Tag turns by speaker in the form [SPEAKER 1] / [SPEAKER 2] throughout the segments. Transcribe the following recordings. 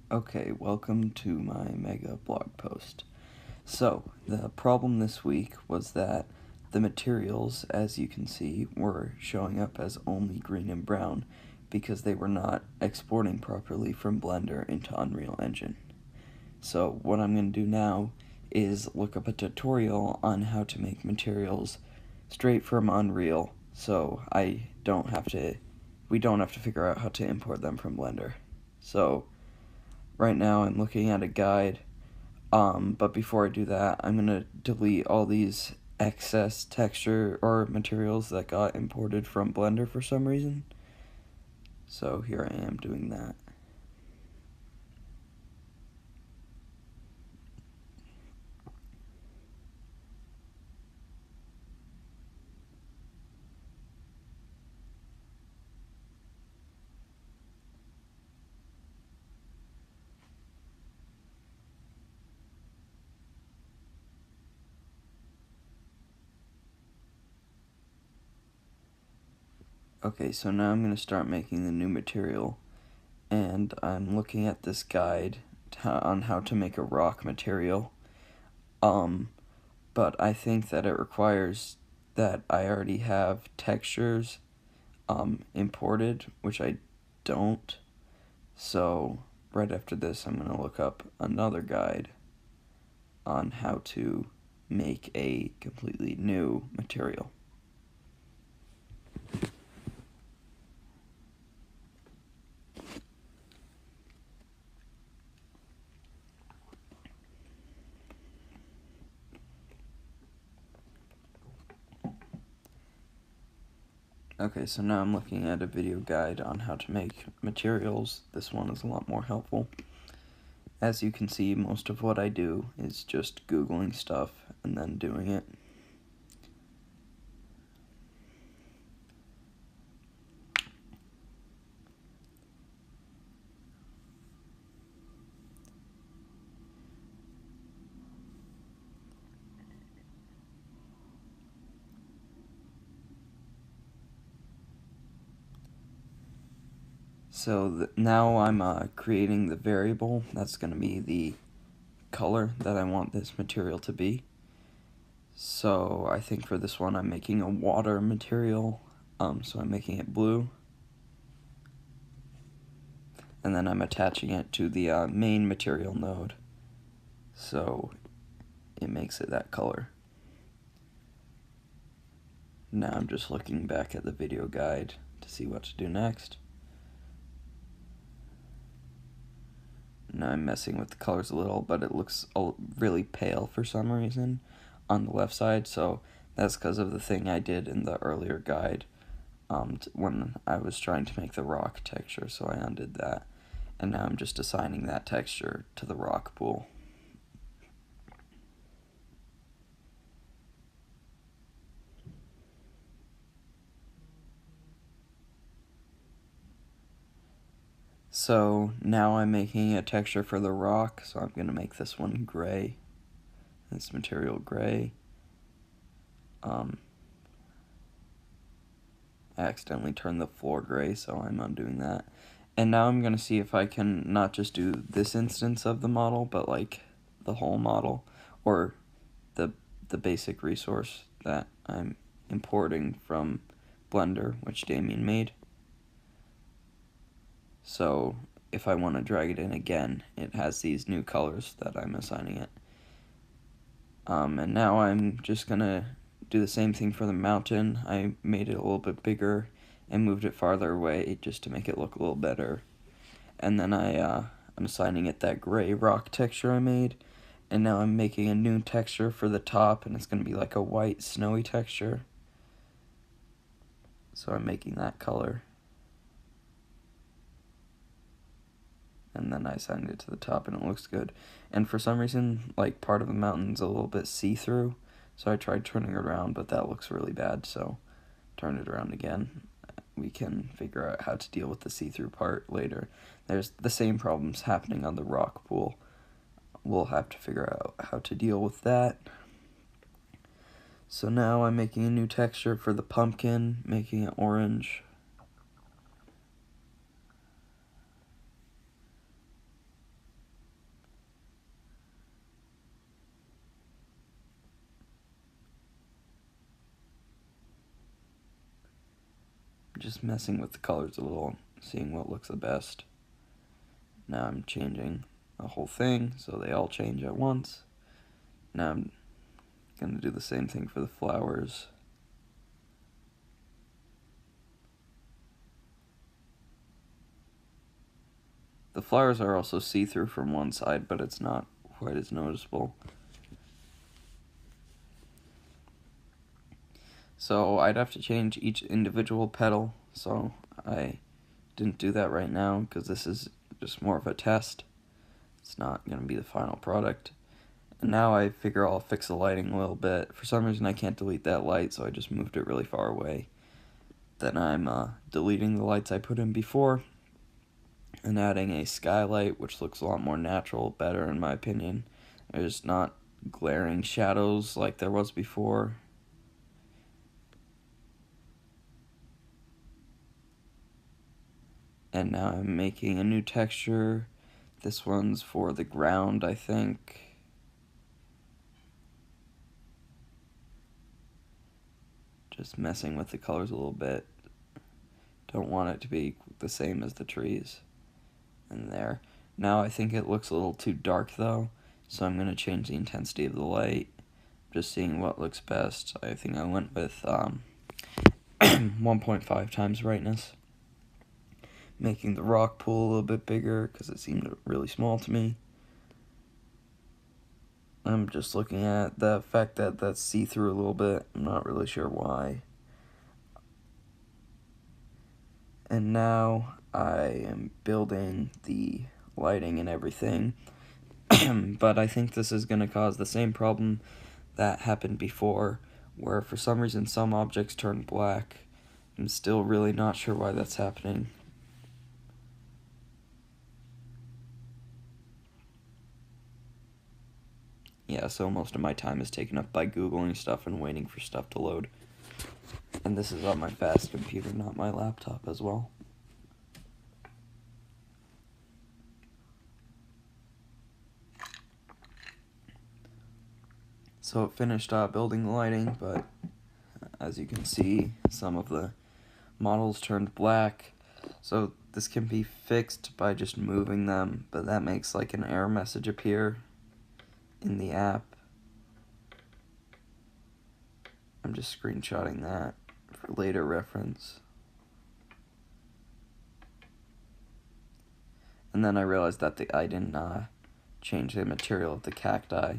[SPEAKER 1] Okay, welcome to my mega blog post. So, the problem this week was that the materials, as you can see, were showing up as only green and brown because they were not exporting properly from Blender into Unreal Engine. So, what I'm going to do now is look up a tutorial on how to make materials straight from Unreal so we don't have to figure out how to import them from Blender. So, right now I'm looking at a guide, but before I do that, I'm going to delete all these excess texture or materials that got imported from Blender for some reason. So here I am doing that. Okay, so now I'm going to start making the new material, and I'm looking at this guide on how to make a rock material. But I think that it requires that I already have textures imported, which I don't. So right after this, I'm going to look up another guide on how to make a completely new material. Okay, so now I'm looking at a video guide on how to make materials. This one is a lot more helpful. As you can see, most of what I do is just Googling stuff and then doing it. So now I'm creating the variable that's going to be the color that I want this material to be. So I think for this one I'm making a water material, so I'm making it blue. And then I'm attaching it to the main material node, so it makes it that color. Now I'm just looking back at the video guide to see what to do next. Now I'm messing with the colors a little, but it looks really pale for some reason on the left side, so that's because of the thing I did in the earlier guide when I was trying to make the rock texture, so I undid that. And now I'm just assigning that texture to the rock pool. So now I'm making a texture for the rock, so I'm going to make this one gray, this material gray. I accidentally turned the floor gray, so I'm undoing that. And now I'm going to see if I can not just do this instance of the model, but like the whole model, or the basic resource that I'm importing from Blender, which Damian made. So if I want to drag it in again, it has these new colors that I'm assigning it. And now I'm just going to do the same thing for the mountain. I made it a little bit bigger and moved it farther away just to make it look a little better. And then I'm assigning it that gray rock texture I made. And now I'm making a new texture for the top, and it's going to be like a white snowy texture. So I'm making that color. And then I assigned it to the top, and it looks good. And for some reason, like, part of the mountain's a little bit see-through, so I tried turning it around, but that looks really bad, so turn it around again. We can figure out how to deal with the see-through part later. There's the same problems happening on the rock pool. We'll have to figure out how to deal with that. So now I'm making a new texture for the pumpkin, making it orange. just messing with the colors a little, seeing what looks the best. Now I'm changing the whole thing so they all change at once. Now I'm going to do the same thing for the flowers. The flowers are also see-through from one side, but it's not quite as noticeable. So I'd have to change each individual petal, so I didn't do that right now because this is just more of a test. It's not going to be the final product. And now I figure I'll fix the lighting a little bit. For some reason I can't delete that light, so I just moved it really far away. Then I'm deleting the lights I put in before and adding a skylight, which looks a lot more natural, better in my opinion. There's not glaring shadows like there was before. And now I'm making a new texture. This one's for the ground, I think. Just messing with the colors a little bit. Don't want it to be the same as the trees. And there. Now I think it looks a little too dark though, so I'm going to change the intensity of the light. Just seeing what looks best. I think I went with 1.5 times brightness. Making the rock pool a little bit bigger because it seemed really small to me. I'm just looking at the fact that that's see-through a little bit. I'm not really sure why. And now I am building the lighting and everything. But I think this is going to cause the same problem that happened before, where for some reason some objects turn black. I'm still really not sure why that's happening. Yeah, so most of my time is taken up by Googling stuff and waiting for stuff to load. And this is on my fast computer, not my laptop as well. So it finished building the lighting, but as you can see, some of the models turned black. So this can be fixed by just moving them, but that makes like an error message appear in the app. I'm just screenshotting that for later reference. And then I realized that I didn't change the material of the cacti.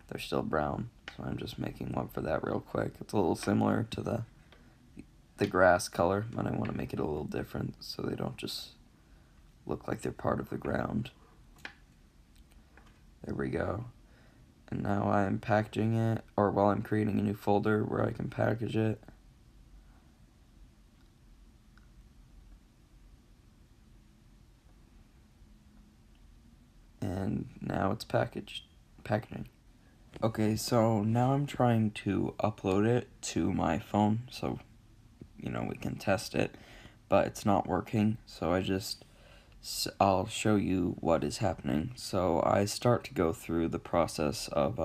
[SPEAKER 1] They're still brown, so I'm just making one for that real quick. It's a little similar to the grass color, but I want to make it a little different so they don't just look like they're part of the ground. There we go. And now I'm packaging it, or while I'm creating a new folder where I can package it. And now it's packaging. Okay, so now I'm trying to upload it to my phone, so, we can test it, but it's not working, so I'll show you what is happening. So I start to go through the process of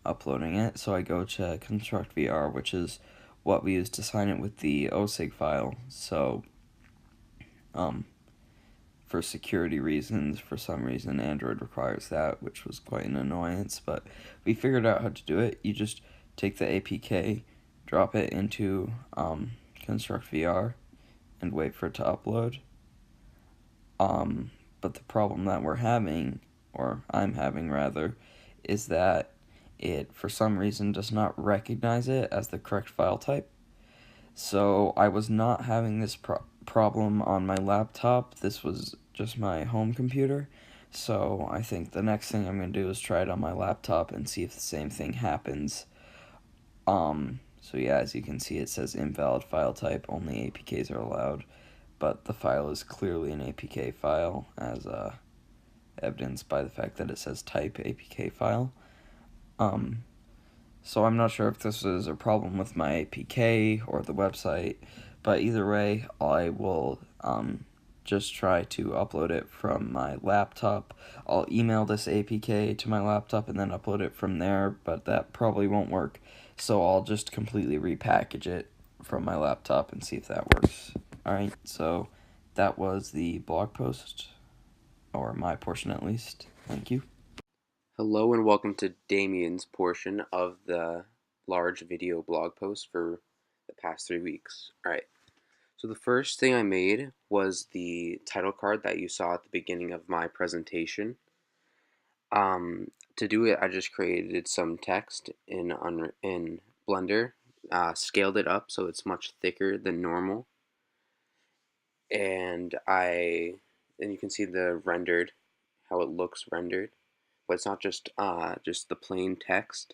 [SPEAKER 1] uploading it. So I go to Construct VR, which is what we use to sign it with the OSIG file. So for security reasons, for some reason Android requires that, which was quite an annoyance, but we figured out how to do it. You just take the APK, drop it into Construct VR, and wait for it to upload. But the problem that we're having, or I'm having rather, is that it for some reason does not recognize it as the correct file type. So I was not having this problem on my laptop. This was just my home computer. So I think the next thing I'm going to do is try it on my laptop and see if the same thing happens. So yeah, as you can see, it says invalid file type, only APKs are allowed. But the file is clearly an APK file, as evidenced by the fact that it says type APK file. So I'm not sure if this is a problem with my APK or the website, but either way, I will just try to upload it from my laptop. I'll email this APK to my laptop and then upload it from there, but that probably won't work. So I'll just completely repackage it from my laptop and see if that works. Alright, so that was the blog post, or my portion at least. Thank you.
[SPEAKER 2] Hello and welcome to Damian's portion of the large video blog post for the past 3 weeks. Alright, so the first thing I made was the title card that you saw at the beginning of my presentation. To do it, I just created some text in Blender, scaled it up so it's much thicker than normal, and you can see the rendered, how it looks rendered, but it's not just the plain text.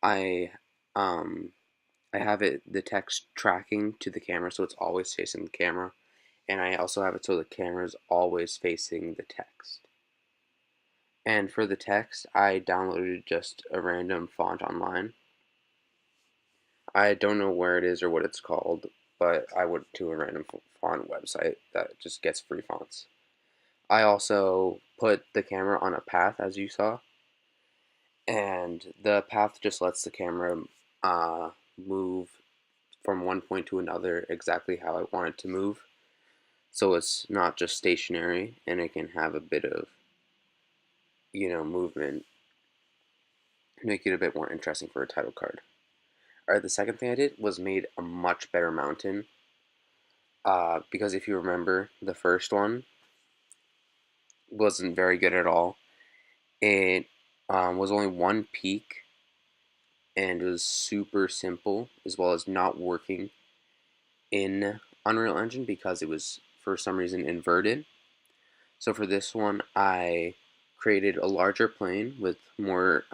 [SPEAKER 2] I um I have the text tracking to the camera, so it's always facing the camera, and I also have it so the camera is always facing the text. And for the text, I downloaded just a random font online. I don't know where it is or what it's called, but I went to a random font website that just gets free fonts. I also put the camera on a path, as you saw, and the path just lets the camera move from one point to another exactly how I want it to move. So it's not just stationary, and it can have a bit of, movement, make it a bit more interesting for a title card. Alright, the second thing I did was made a much better mountain. Because if you remember, the first one wasn't very good at all. It was only one peak, and it was super simple, as well as not working in Unreal Engine because it was, for some reason, inverted. So for this one, I created a larger plane with more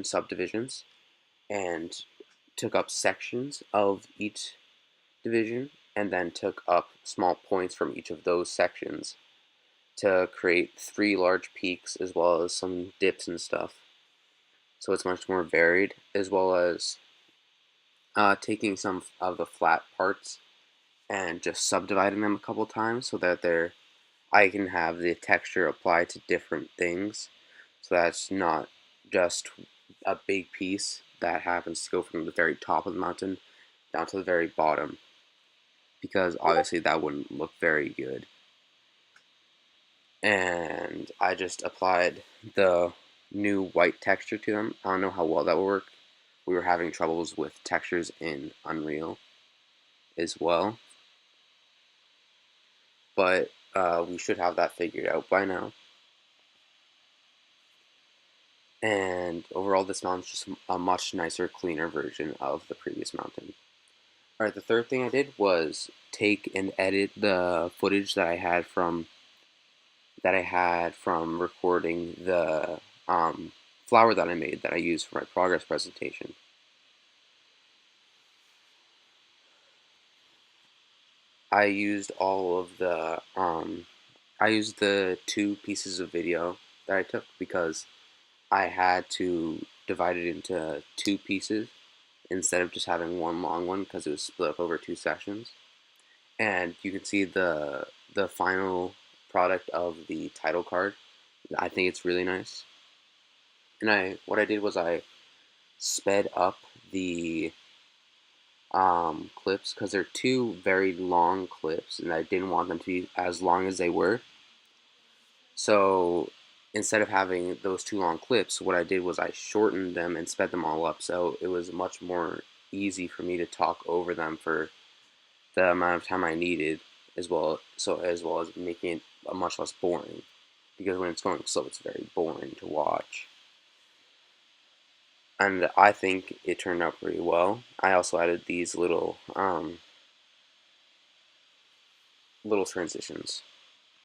[SPEAKER 2] subdivisions, and took up sections of each division, and then took up small points from each of those sections to create 3 large peaks as well as some dips and stuff. So it's much more varied, as well as taking some of the flat parts and just subdividing them a couple times so that I can have the texture applied to different things. So that's not just a big piece that happens to go from the very top of the mountain down to the very bottom, because obviously that wouldn't look very good. And I just applied the new white texture to them. I don't know how well that will work. We were having troubles with textures in Unreal as well, but we should have that figured out by now. And overall, this mountain's just a much nicer, cleaner version of the previous mountain. Alright, the third thing I did was take and edit the footage that I had from recording the flower that I made that I used for my progress presentation. I used I used the 2 pieces of video that I took because I had to divide it into 2 pieces instead of just having one long one because it was split up over 2 sessions. And you can see the final product of the title card. I think it's really nice. And what I did was I sped up the clips because they're 2 very long clips, and I didn't want them to be as long as they were. So instead of having those 2 long clips, what I did was I shortened them and sped them all up, so it was much more easy for me to talk over them for the amount of time I needed, as well as making it much less boring. Because when it's going slow, it's very boring to watch. And I think it turned out pretty well. I also added these little transitions.